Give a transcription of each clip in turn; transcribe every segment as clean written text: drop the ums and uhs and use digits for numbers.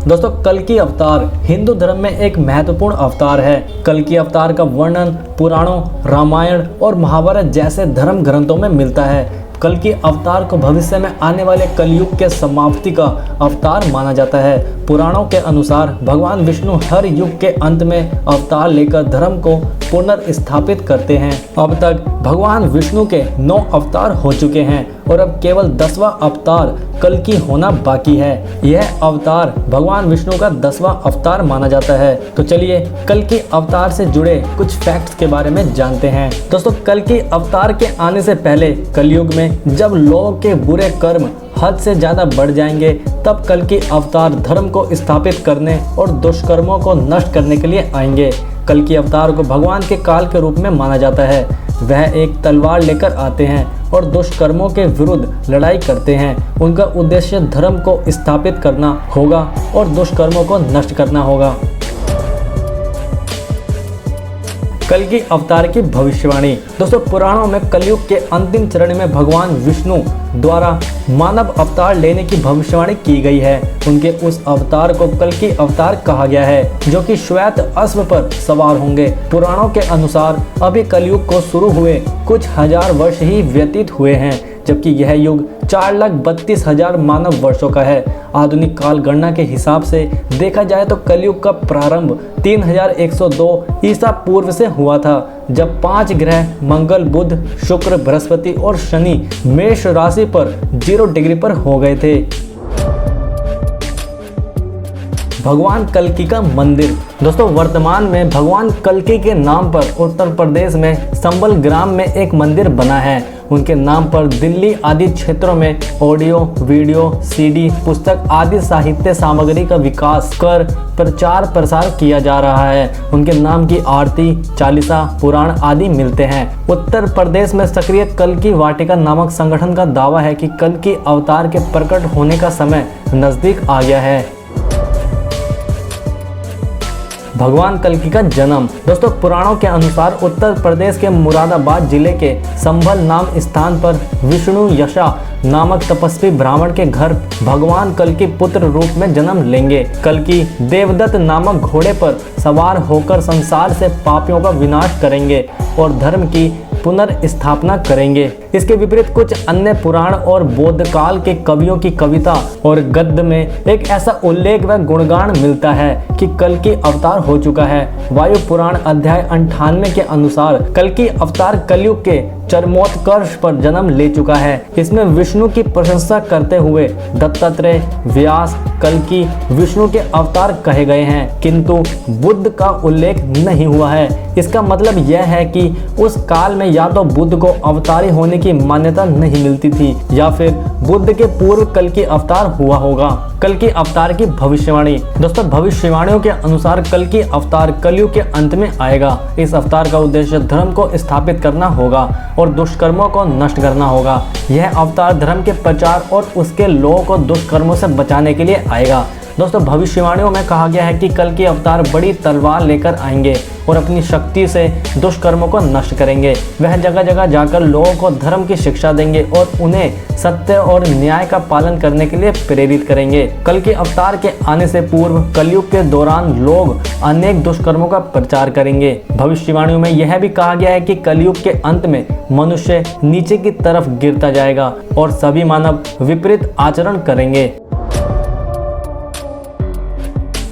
दोस्तों कल्कि अवतार हिंदू धर्म में एक महत्वपूर्ण अवतार है। कल्कि अवतार का वर्णन पुराणों, रामायण और महाभारत जैसे धर्म ग्रंथों में मिलता है। कल्कि अवतार को भविष्य में आने वाले कलयुग के समाप्ति का अवतार माना जाता है। पुराणों के अनुसार भगवान विष्णु हर युग के अंत में अवतार लेकर धर्म को पुनर्स्थापित करते हैं। अब तक भगवान विष्णु के 9 अवतार हो चुके हैं और अब केवल 10वां अवतार कल्कि होना बाकी है। यह अवतार भगवान विष्णु का 10वां अवतार माना जाता है। तो चलिए कल्कि अवतार से जुड़े कुछ फैक्ट्स के बारे में जानते हैं। दोस्तों कल्कि अवतार के आने से पहले कलयुग में जब लोगों के बुरे कर्म हद से ज्यादा बढ़ जाएंगे, तब कल्कि अवतार धर्म को स्थापित करने और दुष्कर्मों को नष्ट करने के लिए आएंगे। कल्कि अवतार को भगवान के काल के रूप में माना जाता है। वह एक तलवार लेकर आते हैं और दुष्कर्मों के विरुद्ध लड़ाई करते हैं। उनका उद्देश्य धर्म को स्थापित करना होगा और दुष्कर्मों को नष्ट करना होगा। कल्कि अवतार की भविष्यवाणी। दोस्तों पुराणों में कलयुग के अंतिम चरण में भगवान विष्णु द्वारा मानव अवतार लेने की भविष्यवाणी की गई है। उनके उस अवतार को कल्कि अवतार कहा गया है, जो कि श्वेत अश्व पर सवार होंगे। पुराणों के अनुसार अभी कलयुग को शुरू हुए कुछ हजार वर्ष ही व्यतीत हुए हैं, जबकि यह युग 4,32,000 मानव वर्षों का है। आधुनिक काल गणना के हिसाब से देखा जाए तो कलयुग का प्रारंभ 3102 ईसा पूर्व से हुआ था, जब 5 ग्रह मंगल, बुध, शुक्र, बृहस्पति और शनि मेष राशि पर 0 डिग्री पर हो गए थे। भगवान कल्कि का मंदिर। दोस्तों वर्तमान में भगवान कल्कि के नाम पर उत्तर प्रदेश में संबल ग्राम में एक मंदिर बना है। उनके नाम पर दिल्ली आदि क्षेत्रों में ऑडियो, वीडियो, सीडी, पुस्तक आदि साहित्य सामग्री का विकास कर प्रचार प्रसार किया जा रहा है। उनके नाम की आरती, चालीसा, पुराण आदि मिलते हैं। उत्तर प्रदेश में सक्रिय कल्कि वाटिका नामक संगठन का दावा है कि कल्कि अवतार के प्रकट होने का समय नजदीक आ गया है। भगवान कल्कि का जन्म। दोस्तों पुराणों के अनुसार उत्तर प्रदेश के मुरादाबाद जिले के संभल नाम स्थान पर विष्णु यशा नामक तपस्वी ब्राह्मण के घर भगवान कल्कि पुत्र रूप में जन्म लेंगे। कल्कि देवदत्त नामक घोड़े पर सवार होकर संसार से पापियों का विनाश करेंगे और धर्म की पुनर्स्थापना करेंगे। इसके विपरीत कुछ अन्य पुराण और बौद्ध काल के कवियों की कविता और गद्य में एक ऐसा उल्लेख व गुणगान मिलता है कि कल्कि अवतार हो चुका है। वायु पुराण अध्याय 98 के अनुसार कल्कि अवतार कलयुग के चरमोत्कर्ष पर जन्म ले चुका है। इसमें विष्णु की प्रशंसा करते हुए दत्तात्रेय, व्यास, कल्कि विष्णु के अवतार कहे गए हैं, किंतु बुद्ध का उल्लेख नहीं हुआ है। इसका मतलब यह है कि उस काल में या तो बुद्ध को अवतारी होने की मान्यता नहीं मिलती थी या फिर बुद्ध के पूर्व कल्कि अवतार हुआ होगा। कल्कि अवतार की भविष्यवाणी। दोस्तों भविष्यवाणियों के अनुसार कल्कि अवतार कलयुग के अंत में आएगा। इस अवतार का उद्देश्य धर्म को स्थापित करना होगा और दुष्कर्मों को नष्ट करना होगा। यह अवतार धर्म के प्रचार और उसके लोगों को दुष्कर्मों से बचाने के लिए आएगा। दोस्तों भविष्यवाणियों में कहा गया है कि कल्कि अवतार बड़ी तलवार लेकर आएंगे और अपनी शक्ति से दुष्कर्मों को नष्ट करेंगे। वह जगह जगह जाकर लोगों को धर्म की शिक्षा देंगे और उन्हें सत्य और न्याय का पालन करने के लिए प्रेरित करेंगे। कल्कि अवतार के आने से पूर्व कलयुग के दौरान लोग अनेक दुष्कर्मों का प्रचार करेंगे। भविष्यवाणियों में यह भी कहा गया है कि कलयुग के अंत में मनुष्य नीचे की तरफ गिरता जाएगा और सभी मानव विपरीत आचरण करेंगे।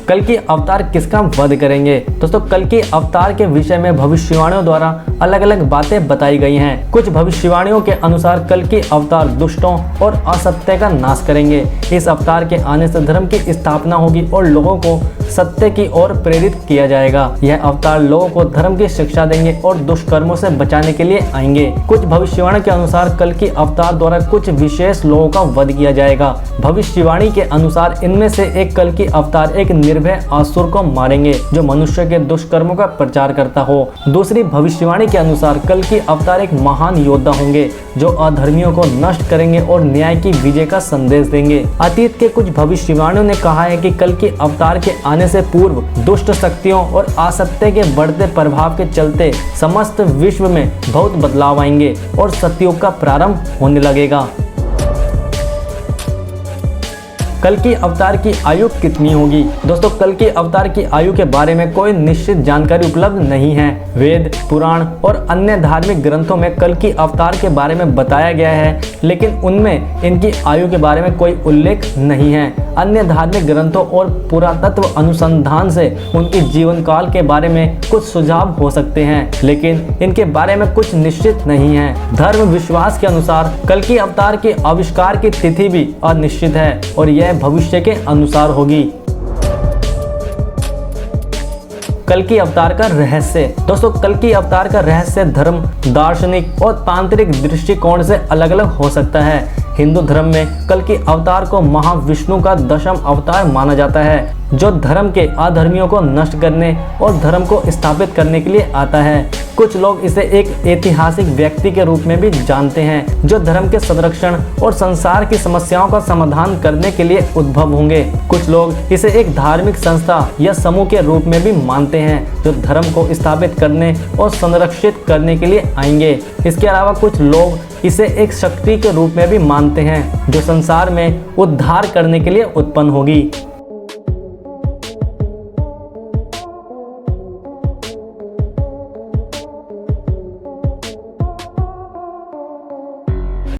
कल्कि अवतार किसका वध करेंगे। दोस्तों कल्कि अवतार के विषय में भविष्यवाणियों द्वारा अलग अलग बातें बताई गई हैं। कुछ भविष्यवाणियों के अनुसार कल्कि अवतार दुष्टों और असत्य का नाश करेंगे। इस अवतार के आने से धर्म की स्थापना होगी और लोगों को सत्य की ओर प्रेरित किया जाएगा। यह अवतार लोगों को धर्म की शिक्षा देंगे और दुष्कर्मों से बचाने के लिए आएंगे। कुछ भविष्यवाणी के अनुसार कल्कि अवतार द्वारा कुछ विशेष लोगों का वध किया जाएगा। भविष्यवाणी के अनुसार इनमें से एक कल्कि अवतार एक निर्भय असुर को मारेंगे जो मनुष्य के दुष्कर्मों का प्रचार करता हो। दूसरी भविष्यवाणी के अनुसार कल्कि अवतार एक महान योद्धा होंगे जो अधर्मियों को नष्ट करेंगे और न्याय की विजय का संदेश देंगे। अतीत के कुछ भविष्यवाणियों ने कहा है कि कल्कि अवतार के आने से पूर्व दुष्ट शक्तियों और असत्य के बढ़ते प्रभाव के चलते समस्त विश्व में बहुत बदलाव आएंगे और सतयुग का प्रारंभ होने लगेगा। कल की अवतार की आयु कितनी होगी? दोस्तों, कल की अवतार की आयु के बारे में कोई निश्चित जानकारी उपलब्ध नहीं है। वेद, पुराण और अन्य धार्मिक ग्रंथों में कल की अवतार के बारे में बताया गया है, लेकिन उनमें इनकी आयु के बारे में कोई उल्लेख नहीं है। अन्य धार्मिक ग्रंथों और पुरातत्व अनुसंधान से उनकी जीवन काल के बारे में कुछ सुझाव हो सकते हैं, लेकिन इनके बारे में कुछ निश्चित नहीं है। धर्म विश्वास के अनुसार कल की अवतार के आविष्कार की तिथि भी अनिश्चित है और यह भविष्य के अनुसार होगी। कल की अवतार का रहस्य। दोस्तों, कल की अवतार का रहस्य धर्म, दार्शनिक और तांत्रिक दृष्टिकोण से अलग अलग हो सकता है। हिंदू धर्म में कल की अवतार को महाविष्णु का दशम अवतार माना जाता है, जो धर्म के अधर्मियों को नष्ट करने और धर्म को स्थापित करने के लिए आता है। कुछ लोग इसे एक ऐतिहासिक व्यक्ति के रूप में भी जानते हैं, जो धर्म के संरक्षण और संसार की समस्याओं का समाधान करने के लिए उद्भव होंगे। कुछ लोग इसे एक धार्मिक संस्था या समूह के रूप में भी मानते हैं, जो धर्म को स्थापित करने और संरक्षित करने के लिए आएंगे। इसके अलावा कुछ लोग इसे एक शक्ति के रूप में भी मानते हैं, जो संसार में उद्धार करने के लिए उत्पन्न होगी।